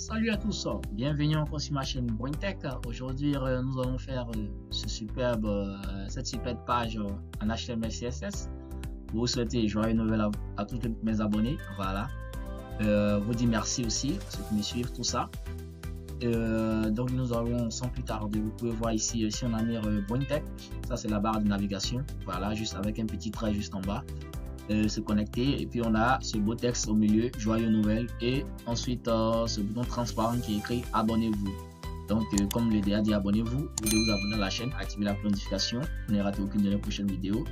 Salut à tous, bienvenue encore sur ma chaîne BrainTech. Aujourd'hui, nous allons faire cette superbe page en HTML CSS. Vous souhaitez joyeux Noël à tous mes abonnés. Voilà. Vous dis merci aussi à ceux qui me suivent, tout ça. Donc nous allons sans plus tarder, vous pouvez voir ici si on a mis BrainTech, ça c'est la barre de navigation. Voilà, juste avec un petit trait juste en bas. Se connecter, et puis on a ce beau texte au milieu, joyeux Noël, et ensuite ce bouton transparent qui est écrit abonnez-vous. Donc comme le DA dit, abonnez-vous, vous devez vous abonner à la chaîne, activer la notification pour ne rater aucune de les prochaines vidéos.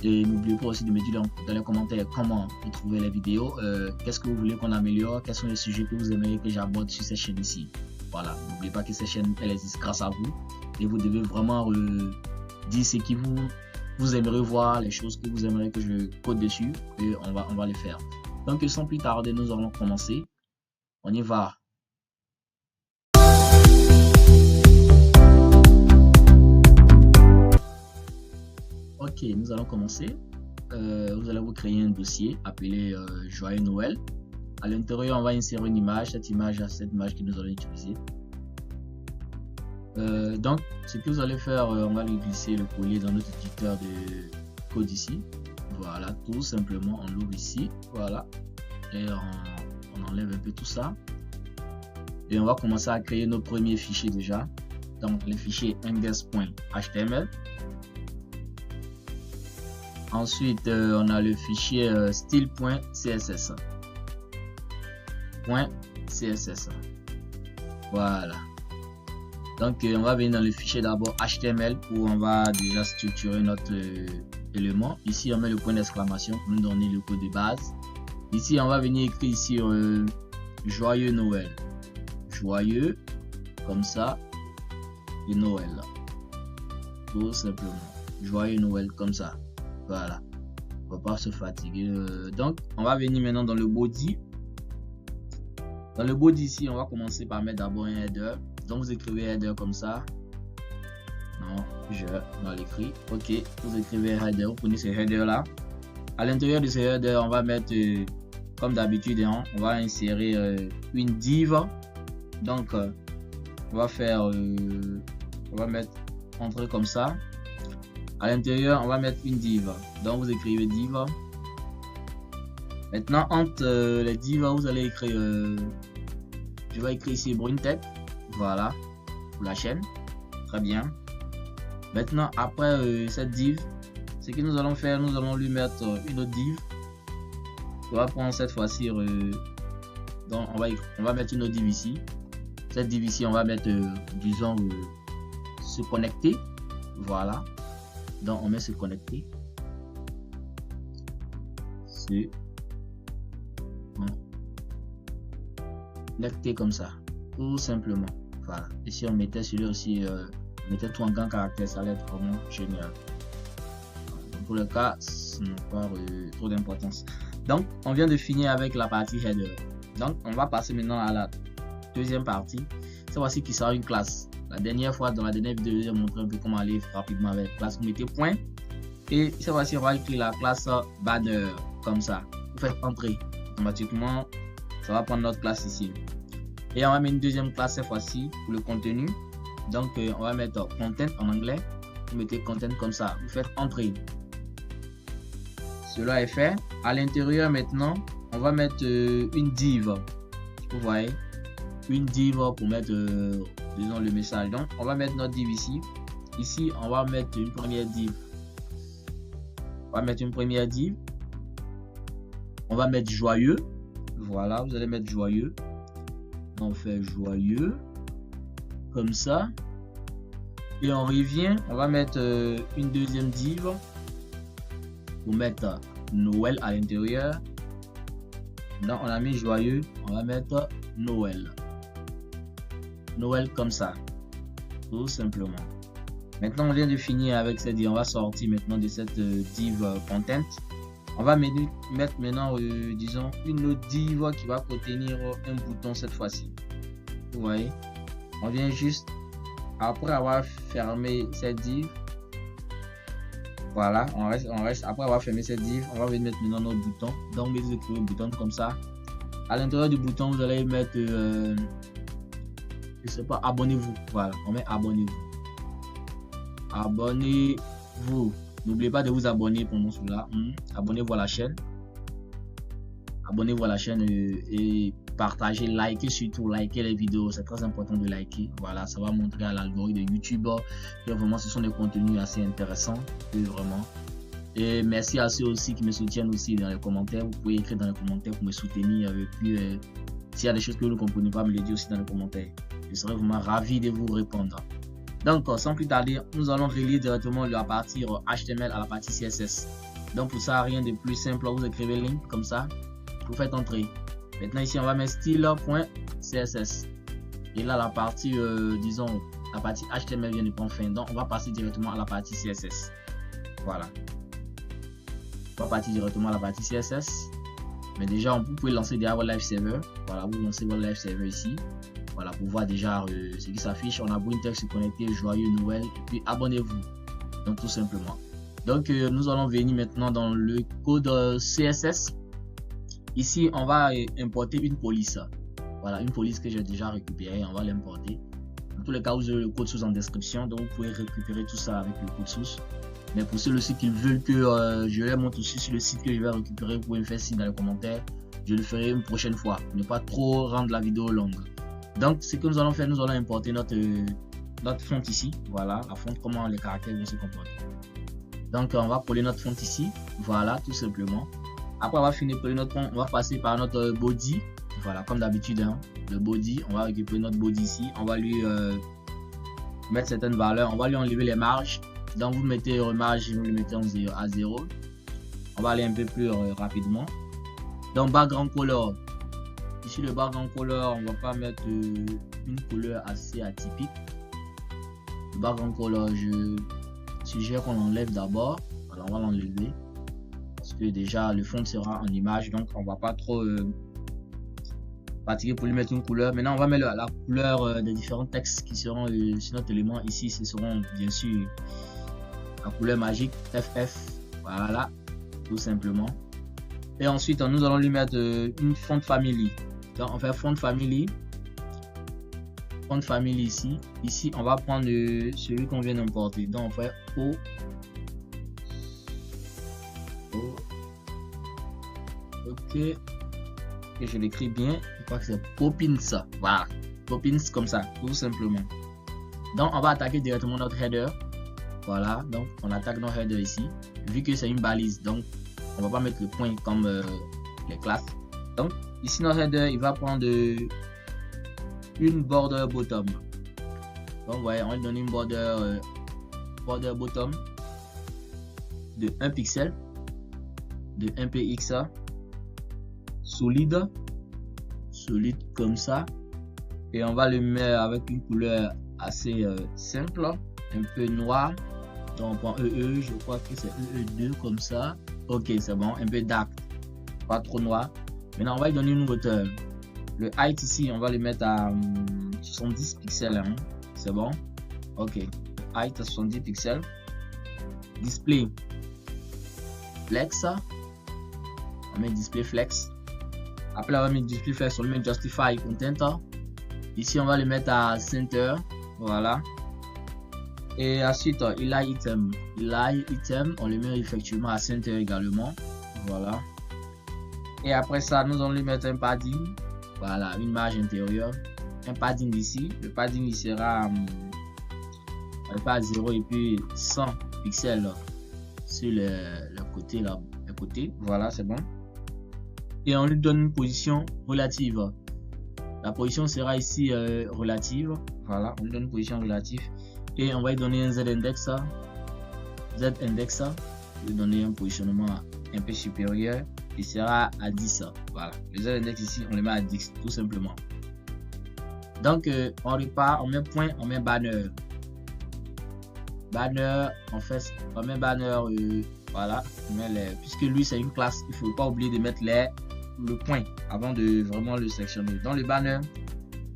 Et n'oubliez pas aussi de me dire dans les commentaires comment vous trouvez les vidéos, qu'est-ce que vous voulez qu'on améliore, quels sont les sujets que vous aimeriez que j'aborde sur cette chaîne ici. Voilà, n'oubliez pas que cette chaîne elle existe grâce à vous, et vous devez vraiment dire ce qui vous aimeriez voir, les choses que vous aimeriez que je code dessus, et on va les faire. Donc sans plus tarder, nous allons commencer. On y va. Ok, nous allons commencer. Vous allez vous créer un dossier appelé Joyeux Noël. À l'intérieur, on va insérer une image, cette image que nous allons utiliser. Donc, ce que vous allez faire, on va le glisser, le coller dans notre éditeur de code ici. Voilà, tout simplement, on l'ouvre ici. Voilà, et on enlève un peu tout ça. Et on va commencer à créer nos premiers fichiers déjà. Donc, les fichiers index.html. Ensuite, on a le fichier style.css. .css. Voilà. Donc on va venir dans le fichier d'abord HTML où on va déjà structurer notre élément. Ici on met le point d'exclamation pour nous donner le code de base. Ici on va venir écrire ici joyeux Noël. Joyeux comme ça et Noël. Tout simplement. Joyeux Noël comme ça. Voilà. On va pas se fatiguer. Donc on va venir maintenant dans le body. Dans le body ici on va commencer par mettre d'abord un header. Donc vous écrivez header comme ça. Non, on va l'écrire. Ok, vous écrivez header, vous prenez ce header là. À l'intérieur de ce header, on va mettre comme d'habitude, on va insérer une div. Donc on va faire, on va mettre entrée comme ça. À l'intérieur, on va mettre une div. Donc vous écrivez div. Maintenant entre les divs, vous allez écrire, je vais écrire ici BrainTech. Voilà, pour la chaîne. Très bien. Maintenant, après cette div, ce que nous allons faire, nous allons lui mettre une autre div. On va prendre cette fois-ci, donc on va mettre une autre div ici. Cette div ici, on va mettre, disons, se connecter. Voilà. Donc, on met se connecter. Se connecter comme ça. Tout simplement. Voilà. Et si on mettait celui-là aussi, on mettait tout en grand caractère, ça allait être vraiment génial. Donc pour le cas, ce n'est pas trop d'importance. Donc, on vient de finir avec la partie header. Donc, on va passer maintenant à la deuxième partie. Cette fois-ci qui sera une classe. La dernière fois, dans la dernière vidéo, j'ai montré un peu comment aller rapidement avec la classe. Vous mettez point. Et cette fois-ci, on va écrire la classe banner. Comme ça. Vous faites entrer. Automatiquement, ça va prendre notre classe ici. Et on va mettre une deuxième classe cette fois-ci pour le contenu. Donc on va mettre content en anglais. Vous mettez content comme ça. Vous faites entrer. Cela est fait. À l'intérieur maintenant, on va mettre une div. Vous voyez, une div pour mettre disons le message. Donc on va mettre notre div ici. Ici on va mettre une première div. On va mettre une première div. On va mettre joyeux. Voilà, vous allez mettre joyeux. On fait joyeux comme ça et on revient, on va mettre une deuxième div pour mettre Noël à l'intérieur. Donc on a mis joyeux, on va mettre Noël comme ça, tout simplement. Maintenant on vient de finir avec cette div. On va sortir maintenant de cette div content. On va mettre maintenant, disons, une autre div qui va contenir un bouton cette fois-ci. Vous voyez, on vient juste, après avoir fermé cette div, voilà, on reste, après avoir fermé cette div, on va venir mettre maintenant notre bouton. Donc, vous écrivez le bouton comme ça. À l'intérieur du bouton, vous allez mettre, je sais pas, abonnez-vous. Voilà, on met abonnez-vous. Abonnez-vous. N'oubliez pas de vous abonner pendant cela. Abonnez-vous à la chaîne. Abonnez-vous à la chaîne et partagez, likez surtout, likez les vidéos. C'est très important de liker. Voilà, ça va montrer à l'algorithme de YouTube que vraiment ce sont des contenus assez intéressants. Vraiment. Et merci à ceux aussi qui me soutiennent aussi dans les commentaires. Vous pouvez écrire dans les commentaires pour me soutenir. Et puis, s'il y a des choses que vous ne comprenez pas, me les dites aussi dans les commentaires. Je serai vraiment ravi de vous répondre. Donc, sans plus tarder, nous allons relier directement la partie HTML à la partie CSS. Donc, pour ça, rien de plus simple. Vous écrivez link comme ça. Vous faites entrer. Maintenant, ici, on va mettre style.css. Et là, la partie, disons, la partie HTML vient de prendre fin. Donc, on va passer directement à la partie CSS. Voilà. On va partir directement à la partie CSS. Mais déjà, vous pouvez lancer déjà votre live server. Voilà, vous lancez votre live server ici. Voilà, pour voir déjà ce qui s'affiche. On a Bointex se connecter, joyeux Noël. Et puis, abonnez-vous. Donc, tout simplement. Donc, nous allons venir maintenant dans le code CSS. Ici, on va importer une police. Voilà, une police que j'ai déjà récupérée. On va l'importer. Dans tous les cas, vous avez le code source en description. Donc, vous pouvez récupérer tout ça avec le code source. Mais pour ceux-ci qui veulent que je les montre aussi sur le site que je vais récupérer, vous pouvez me faire signe dans les commentaires. Je le ferai une prochaine fois. Ne pas trop rendre la vidéo longue. Donc, ce que nous allons faire, nous allons importer notre font ici. Voilà, la font, comment les caractères vont se comporter. Donc, on va coller notre font ici. Voilà, tout simplement. Après avoir fini de coller notre font, on va passer par notre body. Voilà, comme d'habitude, hein, le body. On va récupérer notre body ici. On va lui mettre certaines valeurs. On va lui enlever les marges. Donc, vous mettez marge, vous le mettez à 0. On va aller un peu plus rapidement. Donc, background color. Ici, le background color, on va pas mettre une couleur assez atypique. Le background color, je suggère qu'on l'enlève d'abord. Alors, on va l'enlever. Parce que déjà, le fond sera en image. Donc, on va pas trop fatiguer pour lui mettre une couleur. Maintenant, on va mettre la couleur des différents textes qui seront sur notre élément. Ici, ce seront bien sûr la couleur magique FF. Voilà, tout simplement. Et ensuite, nous allons lui mettre une font family. Donc, on fait font family. Font family ici. Ici, on va prendre celui qu'on vient d'importer. Donc, on fait O. Ok. Et je l'écris bien. Je crois que c'est Poppins. Voilà. Poppins comme ça, tout simplement. Donc, on va attaquer directement notre header. Voilà. Donc, on attaque notre header ici. Vu que c'est une balise, donc, on va pas mettre le point comme les classes. Donc, ici, notre header, il va prendre une border bottom. Donc, vous voyez, on va lui donner une border bottom de 1 pixel, de 1 px, solide comme ça. Et on va le mettre avec une couleur assez simple, un peu noire. Donc, on prend EE, je crois que c'est EE2 comme ça. Ok, c'est bon, un peu dark, pas trop noir. Maintenant, on va lui donner une hauteur. Le height ici, on va le mettre à 70 pixels. Hein. C'est bon? Ok. Height à 70 pixels. Display flex. On met display flex. Après, on va mettre display flex, on le met justify content. Ici, on va le mettre à center. Voilà. Et ensuite, Inline item. Inline item, on le met effectivement à center également. Voilà. Et après ça, nous allons lui mettre un padding. Voilà, une marge intérieure. Un padding ici. Le padding il sera à 0 et puis 100 pixels là, sur le côté là. Le côté. Voilà, c'est bon. Et on lui donne une position relative. La position sera ici relative. Voilà, on lui donne une position relative. Et on va lui donner un Z-index. Z-index. On va lui donner un positionnement un peu supérieur. Il sera à 10. Voilà. Le Z-index ici, on le met à 10, tout simplement. Donc, on repart, on met point, on met banner. Banner, on met banner, voilà. On met puisque lui, c'est une classe, il ne faut pas oublier de mettre le point avant de vraiment le sélectionner. Dans le banner,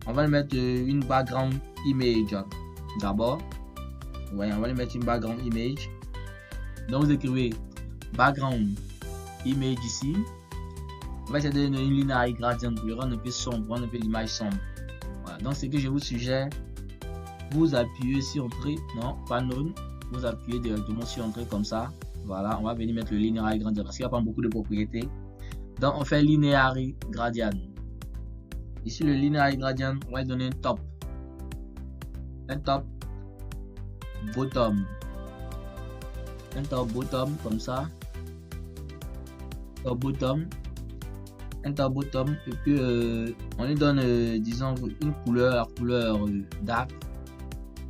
on va le mettre une background image. D'abord, ouais, on va lui mettre une background image. Donc, vous écrivez background image ici. on va essayer de donner une linéarité gradient pour le rendre un peu sombre, rendre un peu l'image sombre. Voilà. Donc, ce que je vous suggère, vous appuyez sur Entrée, non, pas non, vous appuyez directement sur Entrée comme ça. Voilà, on va venir mettre le linéarité gradient parce qu'il n'y a pas beaucoup de propriétés. Donc, on fait linéarité gradient. Ici, le linéarité gradient, on va lui donner un top. Un top bottom. Un top bottom comme ça. Top bottom. Un top bottom. Et puis, on lui donne, disons, une couleur, la couleur dark.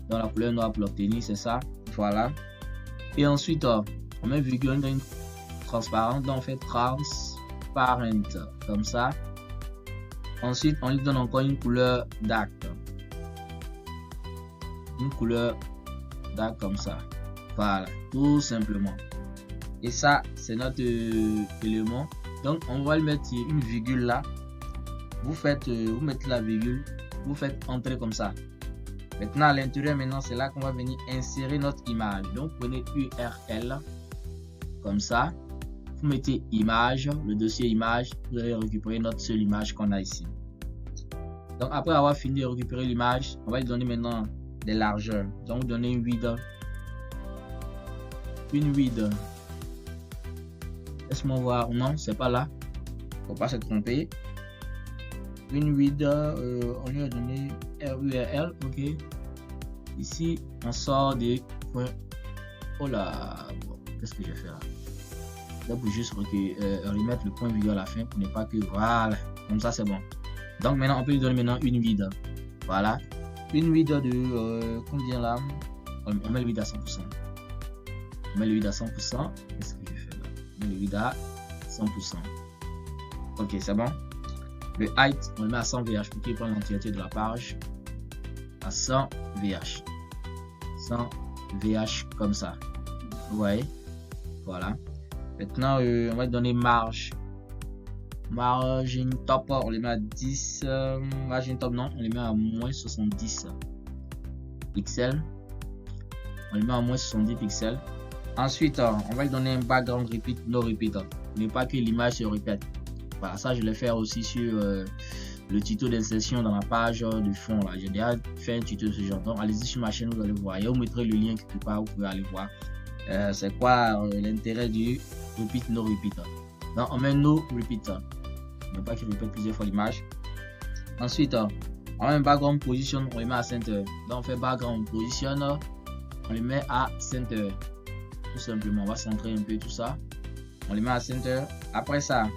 Dans la couleur noire pour l'obtenir, c'est ça. Voilà. Et ensuite, on met virgule, on donne une transparente. Donc, on fait transparent comme ça. Ensuite, on lui donne encore une couleur dark. Une couleur dark comme ça. Voilà, tout simplement. Et ça, c'est notre élément. Donc, on va le mettre une virgule là. Vous mettez la virgule. Vous faites entrer comme ça. Maintenant, à l'intérieur, maintenant, c'est là qu'on va venir insérer notre image. Donc, prenez URL comme ça. Vous mettez image, le dossier image. Vous allez récupérer notre seule image qu'on a ici. Donc, après avoir fini de récupérer l'image, on va lui donner maintenant des largeurs. Donc, donner une width. Une width. Laisse-moi voir. Non, c'est pas là. Faut pas se tromper. Une width, on lui a donné RURL. Ok. Ici, on sort des points. Oh là. Bon, qu'est-ce que je fais là? Là, pour juste remettre le point virgule à la fin pour ne pas que. Voilà. Comme ça, c'est bon. Donc, maintenant, on peut lui donner maintenant une width. Voilà. Une width de combien là? On met le width à 100%. On met le width à 100%. Qu'est-ce que je fais là? On met le width à 100%. Ok, c'est bon. Le height, on le met à 100 VH pour qu'il prenne l'entièreté de la page. À 100 VH. 100 VH comme ça. Vous voyez? Voilà. Maintenant, on va donner marge. Margin top, on les met à 10. Margin top, non, on les met à moins 70 pixels. On les met à moins 70 pixels. Ensuite, on va lui donner un background repeat, no repeat. Pour ne pas que l'image se répète. Voilà, ça je vais faire aussi sur le tuto d'insertion dans la page de fond. J'ai déjà fait un tuto de ce genre. Donc, allez-y sur ma chaîne, vous allez voir. Et vous mettrez le lien quelque part, vous pouvez aller voir. C'est quoi l'intérêt du repeat, no repeat. Donc, on met no repeat. Ne pas qu'il répète plusieurs fois l'image. Ensuite, on met un background position, on le met à center. Donc, on fait background position, on le met à center. Tout simplement, on va centrer un peu tout ça. On le met à center. Après ça,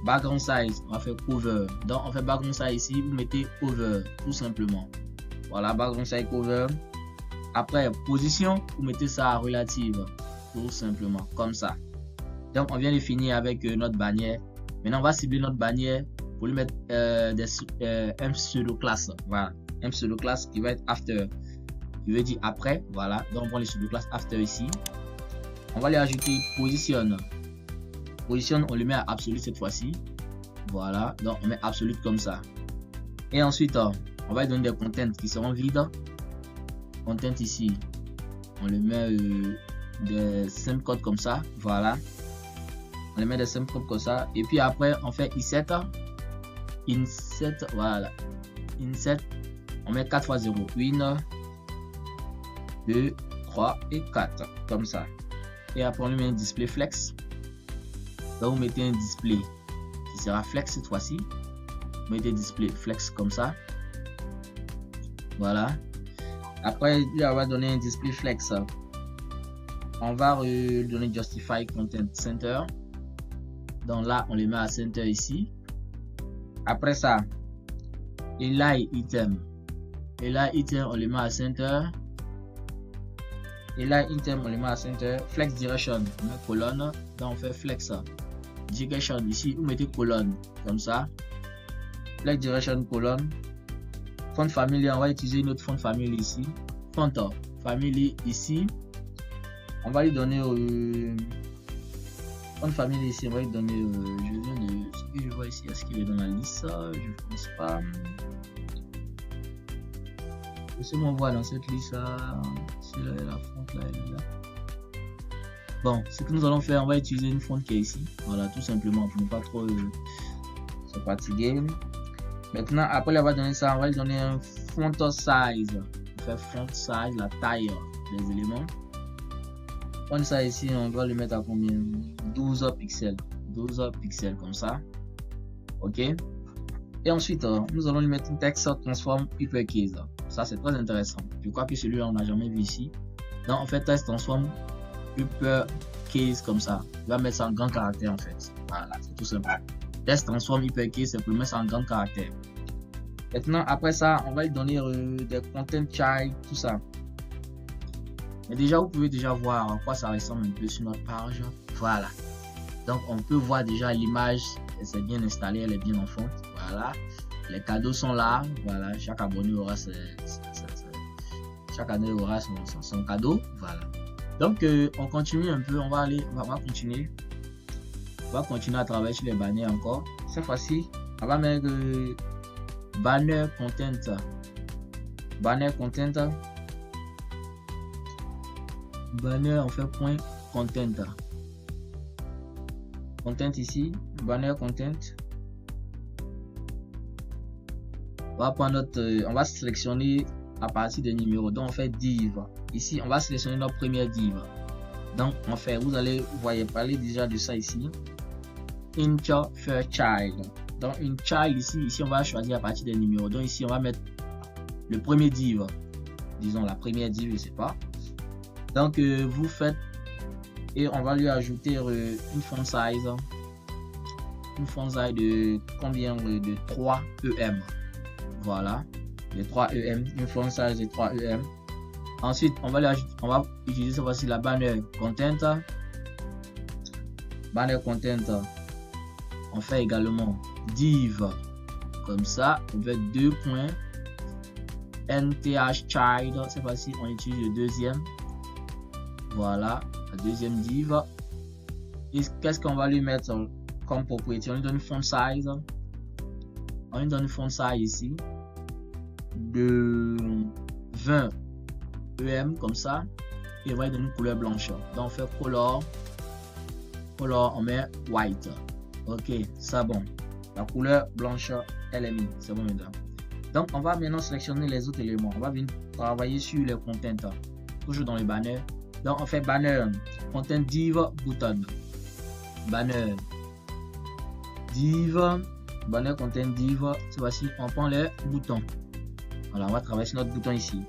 background size, on va faire cover. Donc, on fait background size ici, vous mettez cover, tout simplement. Voilà, background size cover. Après, position, vous mettez ça à relative, tout simplement, comme ça. Donc, on vient de finir avec notre bannière. Maintenant, on va cibler notre bannière pour lui mettre un pseudo-classe. Voilà, un pseudo-classe qui va être after. Qui veut dire après. Voilà, donc on prend les pseudo-classes after ici. On va lui ajouter position. Position, on le met à absolute cette fois-ci. Voilà, donc on met absolute comme ça. Et ensuite, on va lui donner des contents qui seront vides. Content ici, on le met des simples codes comme ça. Voilà. On les met des simples codes comme ça. Et puis après, on fait inset. Inset, voilà. Inset, on met 4 fois 0. 1, 2, 3 et 4. Comme ça. Et après, on lui met un display flex. Donc, vous mettez un display qui sera flex cette fois-ci. Vous mettez display flex comme ça. Voilà. Après, lui, on va donner un display flex. On va lui donner justify content center. Donc là, on les met à center ici. Après ça, align item. Align item, on les met à center. Align item, on les met à center. Flex direction, on met colonne. Donc on fait flex direction ici. Vous mettez colonne comme ça. Flex direction colonne. Font family, on va utiliser une autre font family ici. Font family ici. On va lui donner font family ici. On va lui donner. Je viens de ce que je vois ici. Est-ce qu'il est dans la liste? Je ne pense pas. Laissez-moi voir dans cette liste. C'est la font là, elle est là. Bon, ce que nous allons faire, on va utiliser une font qui est ici. Voilà, tout simplement pour ne pas trop C'est fatigué. Maintenant, après avoir donné ça, on va lui donner un font size. On fait font size, la taille des éléments. On ça ici, on va le mettre à combien? 12 pixels. 12 pixels comme ça. Ok. Et ensuite, nous allons lui mettre un texte transform uppercase. Ça, c'est très intéressant. Je crois que celui-là, on n'a jamais vu ici. Donc, en fait, texte transform uppercase comme ça. On va mettre ça en grand caractère en fait. Voilà, c'est tout simple. Texte transform uppercase, c'est pour mettre ça en grand caractère. Maintenant, après ça, on va lui donner des content child, tout ça. Mais déjà, vous pouvez déjà voir à quoi ça ressemble un peu sur notre page. Voilà. Donc, on peut voir déjà l'image. C'est bien installé, elle est bien en fond. Voilà. Les cadeaux sont là. Voilà. Chaque abonné aura son cadeau. Voilà. Donc, on continue un peu. On va continuer. On va continuer à travailler sur les banners encore. Cette fois-ci, on va mettre banner content. Banner content. Banner, on fait point content. Content ici, banner content. On va prendre on va sélectionner à partir des numéros. Donc on fait div. Ici, on va sélectionner notre première div. Donc on fait, vous allez, vous voyez parler déjà de ça ici. Enter first child. Donc une child ici, on va choisir à partir des numéros. Donc ici, on va mettre le premier div. Disons la première div, je sais pas. Donc vous faites et on va lui ajouter une font size. Une font size de combien? De 3 EM. Voilà, de 3 EM, une font size de 3 EM. Ensuite, on va utiliser cette fois-ci la banner content. Banner content. On fait également div comme ça. On fait 2 points. NTH child. Cette fois-ci, on utilise le deuxième. Voilà, la deuxième div. Et qu'est-ce qu'on va lui mettre comme propriété? On lui donne une font size. On lui donne une font size ici de 20 EM comme ça. Et on va lui donner une couleur blanche. Donc on fait color, on met white. Ok, c'est bon. La couleur blanche, elle est mise. C'est bon maintenant. Donc on va maintenant sélectionner les autres éléments. On va venir travailler sur les contents. Toujours dans les banners. Donc on fait banner content div button. Banner div, banner content div. Cette fois-ci, on prend les boutons. Voilà, on va travailler sur notre bouton ici.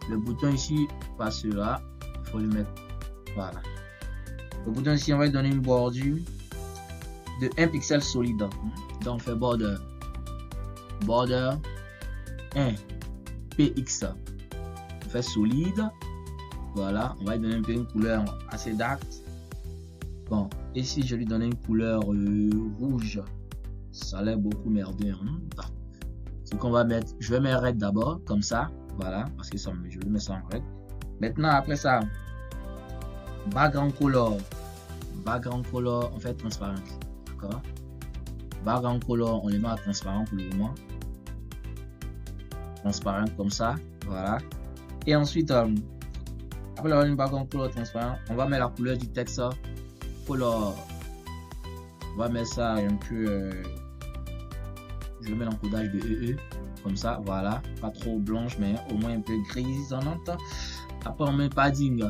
Le bouton ici passe là. Il faut le mettre. Voilà. Le bouton ici, on va lui donner une bordure de 1 pixel solide. Donc on fait border. Border 1 px. On fait solide. Voilà, on va lui donner un peu une couleur assez dark. Bon, ici je lui donne une couleur rouge. Ça a l'air beaucoup merdeux. Hein? Ce qu'on va mettre, je vais mettre red d'abord, comme ça. Voilà, parce que ça, je vais mettre ça en red. Maintenant, après ça, background color. Background color, on fait transparent. D'accord? Background color, on les met à transparent pour le moment. Transparent comme ça. Voilà. Et ensuite, après avoir une background color transparent, on va mettre la couleur du texte color. On va mettre ça un peu. Je vais mettre l'encodage de EE. Comme ça, voilà. Pas trop blanche, mais au moins un peu grisonnante. Après, on met padding.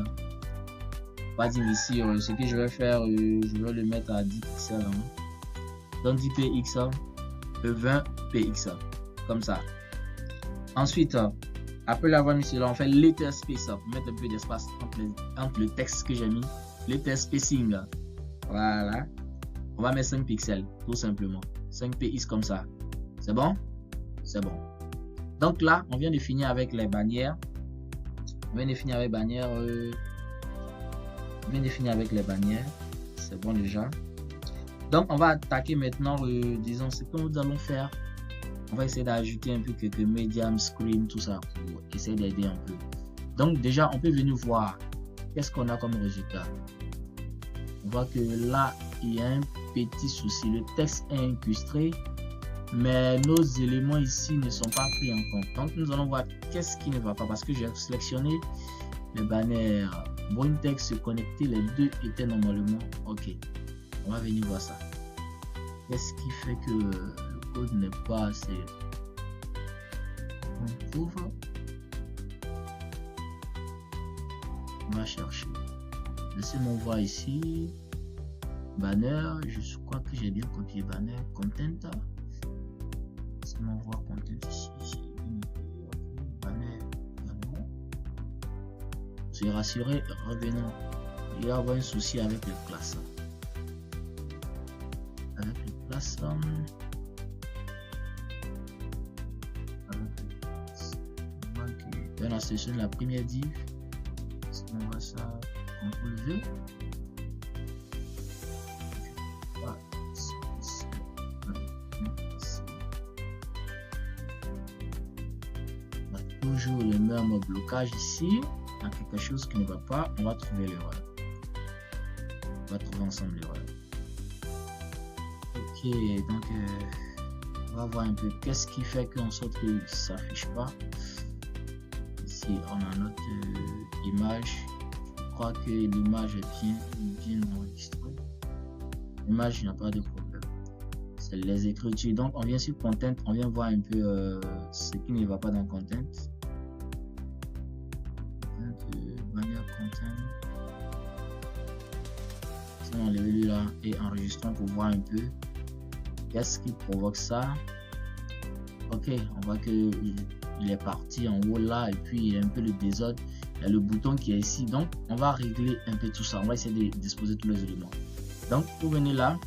Padding ici, ce que je vais faire, je vais le mettre à 10 pixels. Donc 10 px, 20 px. Comme ça. Ensuite, après l'avoir mis cela, on fait letter space pour mettre un peu d'espace entre le texte que j'ai mis. Letter spacing. Voilà. On va mettre 5 pixels, tout simplement. 5 px comme ça. C'est bon? C'est bon. Donc là, on vient de finir avec les bannières. On vient de finir avec bannières. On vient de finir avec les bannières. C'est bon déjà. Donc on va attaquer maintenant, disons, ce que nous allons faire. On va essayer d'ajouter un peu quelques medium, screen, tout ça pour essayer d'aider un peu. Donc déjà, on peut venir voir qu'est-ce qu'on a comme résultat. On voit que là, il y a un petit souci. Le texte est incrusté, mais nos éléments ici ne sont pas pris en compte. Donc nous allons voir qu'est-ce qui ne va pas, parce que j'ai sélectionné le banner BoingText se connecter, les deux étaient normalement ok. On va venir voir ça. Qu'est-ce qui fait que le code n'est pas assez? On trouve. On va chercher. Laissez-moi voir ici. Banner, je crois que j'ai bien copié banner. Content. Laissez-moi voir content ici. Banner. Soyez rassurés, revenons. Il y a un souci avec les classes. Avec les classes. Dans la session de la première div. On voit ça, CTRL V. On a toujours le même blocage ici. Il y a quelque chose qui ne va pas. On va trouver l'erreur. On va trouver ensemble l'erreur. Ok, donc on va voir un peu qu'est-ce qui fait qu'en sorte que ça s'affiche pas. Ici, on a notre image. Je crois que l'image est bien enregistrée. L'image n'a pas de problème. C'est les écritures. Donc, on vient sur Content. On vient voir un peu ce qui ne va pas dans Content. Manière Content. Si on enlève lui là et enregistrons pour voir un peu qu'est-ce qui provoque ça. Ok, on voit que il est parti en haut là et puis il y a un peu le désordre. Il y a le bouton qui est ici. Donc, on va régler un peu tout ça. On va essayer de disposer tous les éléments. Donc, pour venir là,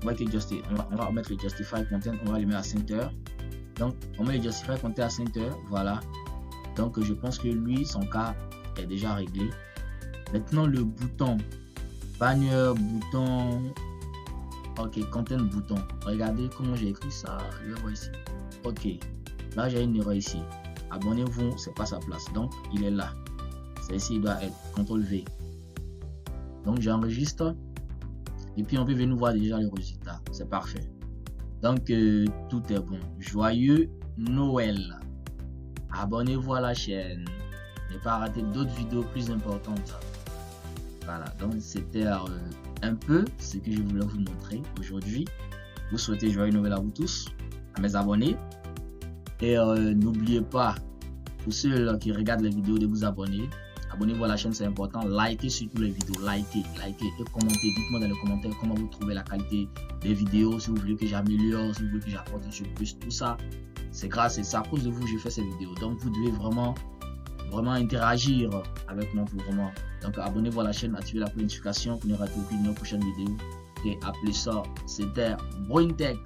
on va mettre le Justify Content. On va le mettre à Center. Donc, on met le Justify Content à Center. Voilà. Donc, je pense que lui, son cas est déjà réglé. Maintenant, le bouton. Banner, bouton. Ok, Content, bouton. Regardez comment j'ai écrit ça. Je vois ici. Ok. Là, j'ai une erreur ici. Abonnez-vous, c'est pas sa place. Donc, il est là. Celle-ci doit être CTRL V. Donc, j'enregistre. Et puis, on peut venir voir déjà les résultats. C'est parfait. Donc, tout est bon. Joyeux Noël. Abonnez-vous à la chaîne. Ne pas rater d'autres vidéos plus importantes. Voilà. Donc, c'était un peu ce que je voulais vous montrer aujourd'hui. Vous souhaitez joyeux Noël à vous tous, à mes abonnés. Et n'oubliez pas, pour ceux qui regardent les vidéos, de vous abonner. Abonnez-vous à la chaîne, c'est important. Likez surtout les vidéos. Likez et commentez. Dites-moi dans les commentaires comment vous trouvez la qualité des vidéos. Si vous voulez que j'améliore, si vous voulez que j'apporte un surplus, tout ça. C'est grâce et c'est à cause de vous que je fais ces vidéos. Donc, vous devez vraiment interagir avec moi pour vraiment. Donc, abonnez-vous à la chaîne, activez la notification pour ne rater aucune de nos prochaines vidéos. Et appelez ça, c'était BroinTech.